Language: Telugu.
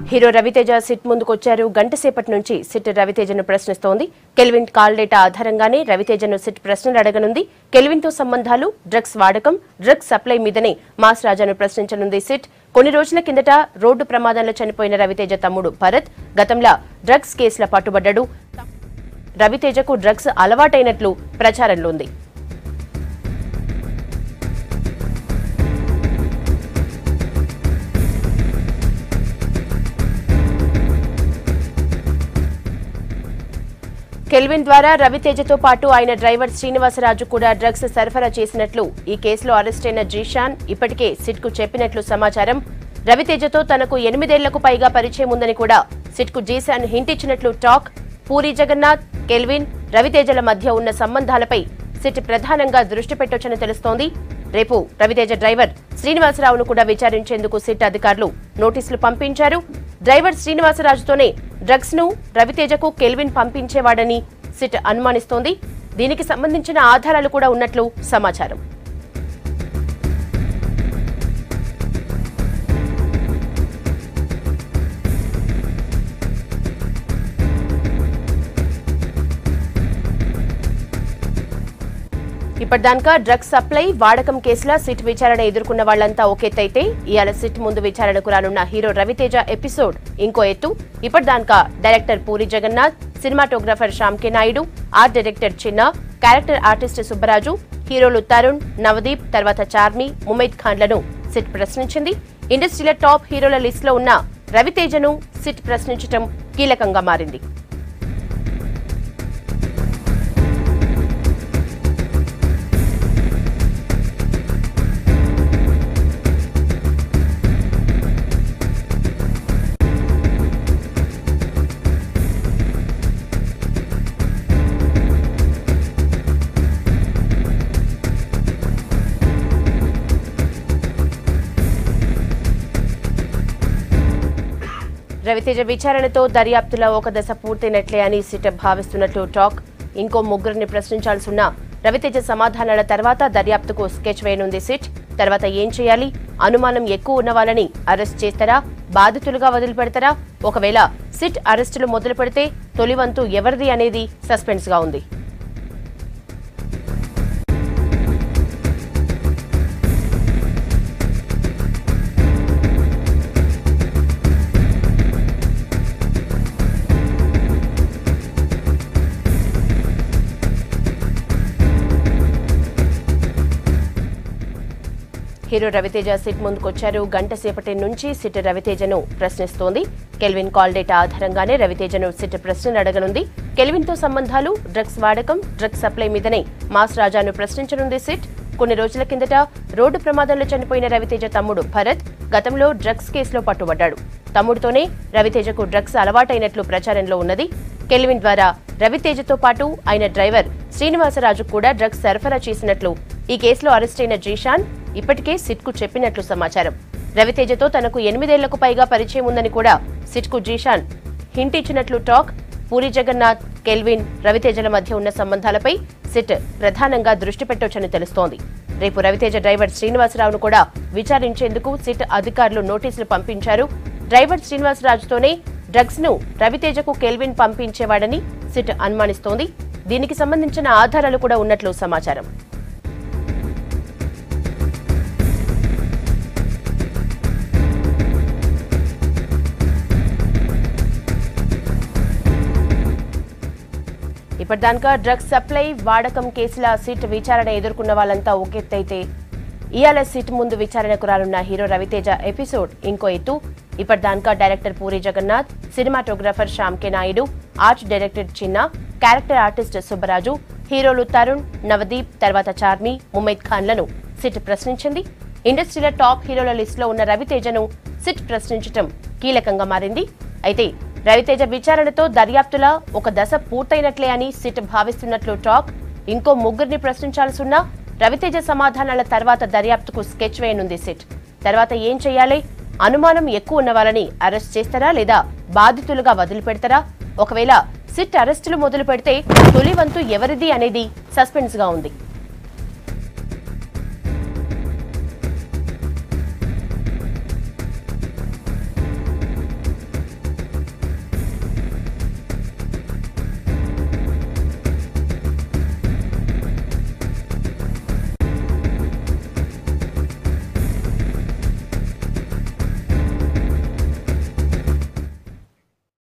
హీరో రవితేజ సిట్ ముందుకొచ్చారు. గంట సేపటి నుంచి సిట్ రవితేజను ప్రశ్నిస్తోంది. కెల్విన్ కాల్ డేటా ఆధారంగానే రవితేజను సిట్ ప్రశ్నలు అడగనుంది. కెల్విన్ తో సంబంధాలు, డ్రగ్స్ వాడకం, డ్రగ్స్ సప్లై మీదనే మాస్ రాజాను ప్రశ్నించనుంది సిట్. కొన్ని రోజుల కిందట రోడ్డు ప్రమాదంలో చనిపోయిన రవితేజ తమ్ముడు భరత్ గతంలో డ్రగ్స్ కేసుల పట్టుబడ్డాడు. రవితేజకు డ్రగ్స్ అలవాటైనట్లు ప్రచారంలో ఉంది. కెల్విన్ ద్వారా రవితేజతో పాటు ఆయన డ్రైవర్ శ్రీనివాసరాజు కూడా డ్రగ్స్ సరఫరా చేసినట్లు ఈ కేసులో అరెస్టైన జీషాన్ ఇప్పటికే సిట్కు చెప్పినట్లు సమాచారం. రవితేజతో తనకు 8 ఏళ్లకు పైగా పరిచయం ఉందని కూడా సిట్కు జీషాన్ హింట్ ఇచ్చినట్లు టాక్. పూరి జగన్నాథ్, కెల్విన్, రవితేజల మధ్య ఉన్న సంబంధాలపై సిట్ ప్రధానంగా దృష్టి పెట్టొచ్చని తెలుస్తోంది. రేపు రవితేజ డ్రైవర్ శ్రీనివాసరావును కూడా విచారించేందుకు సిట్ అధికారులు నోటీసులు పంపించారు. డ్రైవర్ శ్రీనివాసరాజుతోనే డ్రగ్స్ ను రవితేజకు కెల్విన్ పంపించేవాడని సిట్ అనుమానిస్తోంది. దీనికి సంబంధించిన ఆధారాలు కూడా ఉన్నట్లు సమాచారం. ఇప్పటిదాకా డ్రగ్స్ సప్లై, వాడకం కేసుల సిట్ విచారణ ఎదుర్కొన్న వాళ్లంతా ఒకెత్తైతే ఇవాళ సిట్ ముందు విచారణకు రానున్న హీరో రవితేజ ఎపిసోడ్ ఇంకో ఎత్తు. ఇప్పటిదాకా డైరెక్టర్ పూరి జగన్నాథ్, సినిమాటోగ్రాఫర్ శ్యామ్ కే నాయుడు, ఆర్ట్ డైరెక్టర్ చిన్న, క్యారెక్టర్ ఆర్టిస్ట్ సుబ్బరాజు, హీరోలు తరుణ్, నవదీప్, తర్వాత చార్మి, ముమైద్ ఖాన్లను సిట్ ప్రశ్నించింది. ఇండస్ట్రీలో టాప్ హీరోల లిస్టులో ఉన్న రవితేజను సిట్ ప్రశ్నించడం కీలకంగా మారింది. రవితేజ విచారణతో దర్యాప్తులో ఒక దశ పూర్తయినట్లే అని సిట్ భావిస్తున్నట్లు టాక్. ఇంకో ముగ్గురిని ప్రశ్నించాల్సిన రవితేజ సమాధానాల తర్వాత దర్యాప్తుకు స్కెచ్ వేయనుంది సిట్. తర్వాత ఏం చేయాలి? అనుమానం ఎక్కువ ఉన్న వాళ్ళని అరెస్ట్ చేస్తారా? బాధితులుగా వదిలిపెడతారా? ఒకవేళ సిట్ అరెస్టులు మొదలు పెడితే తొలి వంతు ఎవరిది అనేది సస్పెన్స్ గా ఉంది. హీరో రవితేజ సిట్ ముందుకొచ్చారు. గంట సేపటి నుంచి సిట్ రవితేజను ప్రశ్నిస్తోంది. కెల్విన్ కాల్ డేటా ఆధారంగానే రవితేజను సిట్ ప్రశ్నలు అడగనుంది. కెల్విన్ తో సంబంధాలు, డ్రగ్స్ వాడకం, డ్రగ్స్ సప్లై మీదనే మాస్ రాజాను ప్రశ్నించనుంది సిట్. కొన్ని రోజుల కిందట రోడ్డు ప్రమాదంలో చనిపోయిన రవితేజ తమ్ముడు భరత్ గతంలో డ్రగ్స్ కేసులో పట్టుబడ్డాడు. తమ్ముడితోనే రవితేజకు డ్రగ్స్ అలవాటైనట్లు ప్రచారంలో ఉన్నది. కెల్విన్ ద్వారా రవితేజతో పాటు ఆయన డ్రైవర్ శ్రీనివాసరాజు కూడా డ్రగ్స్ సరఫరా చేసినట్లు ఈ కేసులో అరెస్టైన జీషాన్ ఇప్పటికే సిట్కు చెప్పినట్లు సమాచారం. రవితేజతో తనకు 8 ఏళ్లకు పైగా పరిచయం ఉందని కూడా సిట్కు జీషాన్ హింట్ ఇచ్చినట్లు టాక్. పూరి జగన్నాథ్, కెల్విన్, రవితేజల మధ్య ఉన్న సంబంధాలపై సిట్ ప్రధానంగా దృష్టి పెట్టొచ్చని తెలుస్తోంది. రేపు రవితేజ డ్రైవర్ శ్రీనివాసరావును కూడా విచారించేందుకు సిట్ అధికారులు నోటీసులు పంపించారు. డ్రైవర్ శ్రీనివాసరాజుతోనే డ్రగ్స్ ను రవితేజకు కెల్విన్ పంపించేవాడని సిట్ అనుమానిస్తోంది. దీనికి సంబంధించిన ఆధారాలు కూడా ఉన్నట్లు సమాచారం. ఇప్పటిదాకా డ్రగ్స్ సప్లై, వాడకం కేసుల సిట్ విచారణ ఎదుర్కొన్న వాళ్లంతా ఒకెత్తైతే ఇయాల సిట్ ముందు విచారణకు రానున్న హీరో రవితేజ ఎపిసోడ్ ఇంకో ఎత్తు. ఇప్పటిదాకా డైరెక్టర్ పూరి జగన్నాథ్, సినిమాటోగ్రాఫర్ శ్యామ్ కే నాయుడు, ఆర్ట్ డైరెక్టర్ చిన్న, క్యారెక్టర్ ఆర్టిస్ట్ సుబ్బరాజు, హీరోలు తరుణ్, నవదీప్, తర్వాత చార్మి, ముమైద్ ఖాన్లను సిట్ ప్రశ్నించింది. ఇండస్ట్రీలో టాప్ హీరోల లిస్టులో ఉన్న రవితేజను సిట్ ప్రశ్నించడం కీలకంగా మారింది. అయితే రవితేజ విచారణతో దర్యాప్తులా ఒక దశ పూర్తయినట్లే అని సిట్ భావిస్తున్నట్లు టాక్. ఇంకో ముగ్గురిని ప్రశ్నించాల్సిన రవితేజ సమాధానాల తర్వాత దర్యాప్తుకు స్కెచ్ వేయనుంది సిట్. తర్వాత ఏం చేయాలి? అనుమానం ఎక్కువ ఉన్న వాళ్ళని అరెస్ట్ చేస్తారా లేదా బాధితులుగా వదిలిపెడతారా? ఒకవేళ సిట్ అరెస్టులు మొదలు పెడితే తొలి వంతు ఎవరిది అనేది సస్పెన్స్ గా ఉంది.